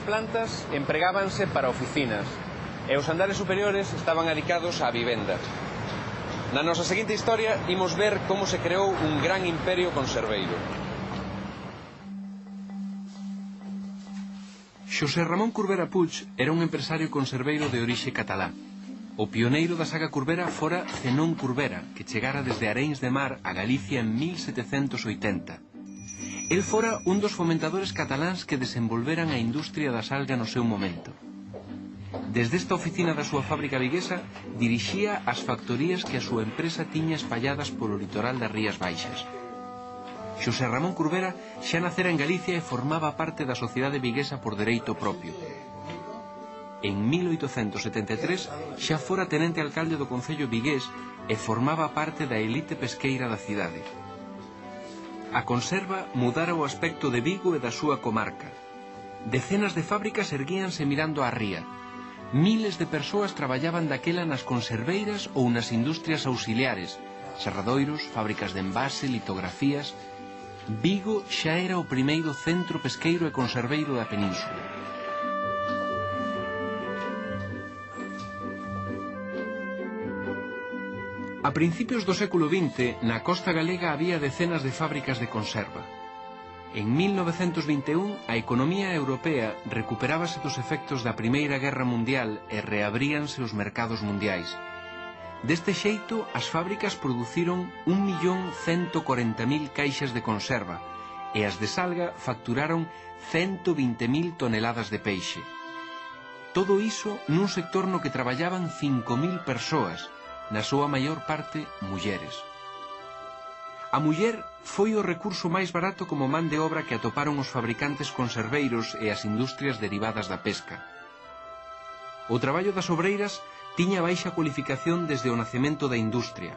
plantas empregábanse para oficinas e os andares superiores estaban adicados á vivenda. Na nosa seguinte historia imos ver como se creou un gran imperio conserveiro. Xosé Ramón Curbera Puig era un empresario conserveiro de orixe catalá. O pioneiro da saga Curbera fora Zenón Curbera, que chegara desde Arenys de Mar a Galicia en 1780. El fora un dos fomentadores cataláns que desenvolveran a industria da salga no seu momento. Desde esta oficina da súa fábrica viguesa dirixía as factorías que a súa empresa tiña espalladas polo litoral das Rías Baixas. Xosé Ramón Curbera xa nacera en Galicia e formaba parte da sociedade viguesa por dereito propio. En 1873 xa fora tenente alcalde do concello vigués e formaba parte da elite pesqueira da cidade. A conserva mudara o aspecto de Vigo e da súa comarca. Decenas de fábricas erguíanse mirando á ría. Miles de persoas traballaban daquela nas conserveiras ou nas industrias auxiliares, serradoiros, fábricas de envase, litografías. Vigo xa era o primeiro centro pesqueiro e conserveiro da península. A principios do século XX, na costa galega había decenas de fábricas de conserva. En 1921, a economía europea recuperábase dos efectos da Primeira Guerra Mundial e reabríanse os mercados mundiais. Deste xeito, as fábricas produciron 1.140.000 caixas de conserva e as de salga facturaron 120.000 toneladas de peixe. Todo iso nun sector no que traballaban 5.000 persoas, na súa maior parte mulleres. A muller foi o recurso máis barato como man de obra que atoparon os fabricantes conserveiros e as industrias derivadas da pesca. O traballo das obreiras tiña baixa cualificación desde o nacemento da industria.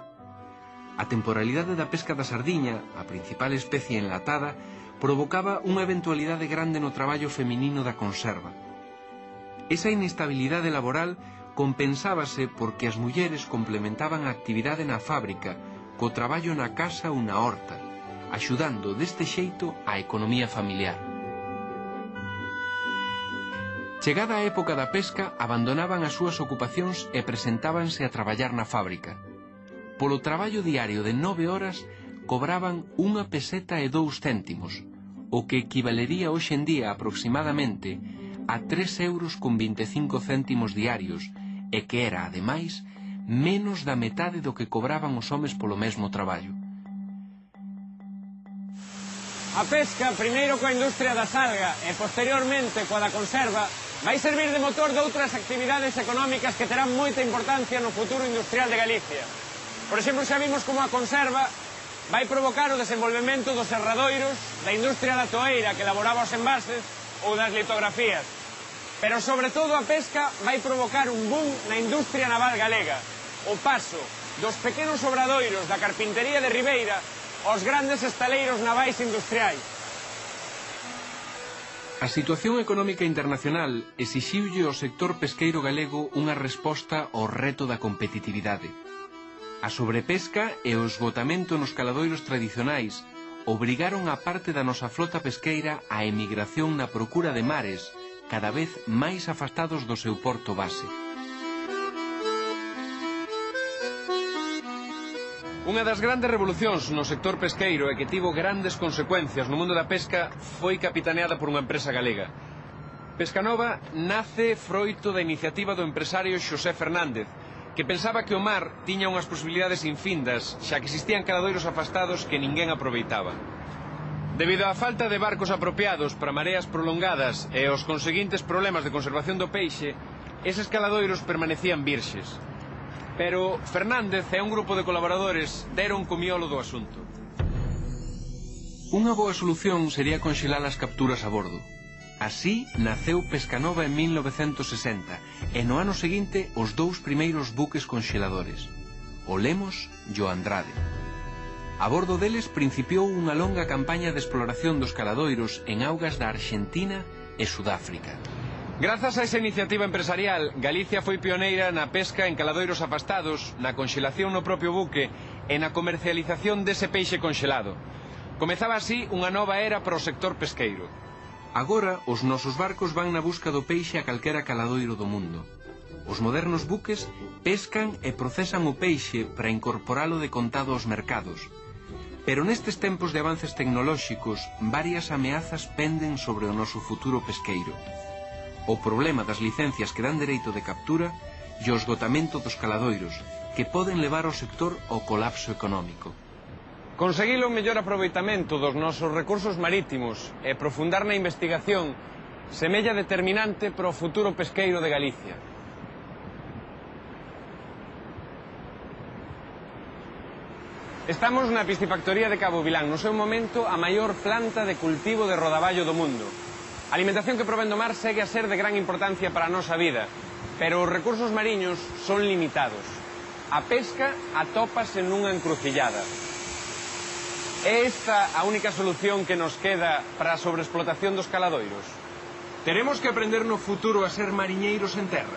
A temporalidade da pesca da sardiña, a principal especie enlatada, provocaba unha eventualidade grande no traballo feminino da conserva. Esa inestabilidade laboral compensábase porque as mulleres complementaban a actividade na fábrica co traballo na casa ou na horta, axudando deste xeito a economía familiar. Chegada a época da pesca, abandonaban as súas ocupacións e presentábanse a traballar na fábrica. Polo traballo diario de 9 horas cobraban 1 peseta e 2 céntimos, o que equivalería hoxe en día aproximadamente a 3,25 € diarios, e que era, ademais, menos da metade do que cobraban os homes polo mesmo traballo. A pesca, primeiro coa industria da salga e posteriormente coa da conserva, vai servir de motor de outras actividades económicas que terán moita importancia no futuro industrial de Galicia. Por exemplo, xa vimos como a conserva vai provocar o desenvolvemento dos serradoiros, da industria da toeira que elaboraba os envases ou das litografías. Pero, sobre todo, a pesca vai provocar un boom na industria naval galega. O paso dos pequenos obradoiros da carpintería de Ribeira aos grandes estaleiros navais industriais. A situación económica internacional exixiulle ao sector pesqueiro galego unha resposta ao reto da competitividade. A sobrepesca e o esgotamento nos caladoiros tradicionais obrigaron a parte da nosa flota pesqueira á emigración na procura de mares cada vez máis afastados do seu porto base. Unha das grandes revolucións no sector pesqueiro e que tivo grandes consecuencias no mundo da pesca foi capitaneada por unha empresa galega. Pescanova nace froito da iniciativa do empresario Xosé Fernández, que pensaba que o mar tiña unhas posibilidades infindas, xa que existían caladoiros afastados que ninguén aproveitaba. Debido á falta de barcos apropiados para mareas prolongadas e aos conseguintes problemas de conservación do peixe, eses caladoiros permanecían virxes. Pero Fernández e un grupo de colaboradores deron co miolo do asunto. Unha boa solución sería conxelar as capturas a bordo. Así naceu Pescanova en 1960 e no ano seguinte os 2 primeiros buques conxeladores, o Lemos e o Andrade. A bordo deles principiou unha longa campaña de exploración dos caladoiros en augas da Arxentina e Sudáfrica. Grazas a esa iniciativa empresarial, Galicia foi pioneira na pesca en caladoiros afastados, na conxelación no propio buque e na comercialización dese peixe conxelado. Comezaba así unha nova era para o sector pesqueiro. Agora, os nosos barcos van na busca do peixe a calquera caladoiro do mundo. Os modernos buques pescan e procesan o peixe para incorporalo de contado aos mercados. Pero nestes tempos de avances tecnolóxicos, varias ameazas penden sobre o noso futuro pesqueiro. O problema das licencias que dan dereito de captura e o esgotamento dos caladoiros, que poden levar ao sector ao colapso económico. Conseguir o mellor aproveitamento dos nosos recursos marítimos e profundar na investigación semella determinante para o futuro pesqueiro de Galicia. Estamos na piscifactoría de Cabo Vilán, no seu momento a maior planta de cultivo de rodaballo do mundo. A alimentación que provén do mar segue a ser de gran importancia para a nosa vida, pero os recursos mariños son limitados. A pesca atópase nunha encrucillada. É esta a única solución que nos queda para a sobreexplotación dos caladoiros? Teremos que aprender no futuro a ser mariñeiros en terra.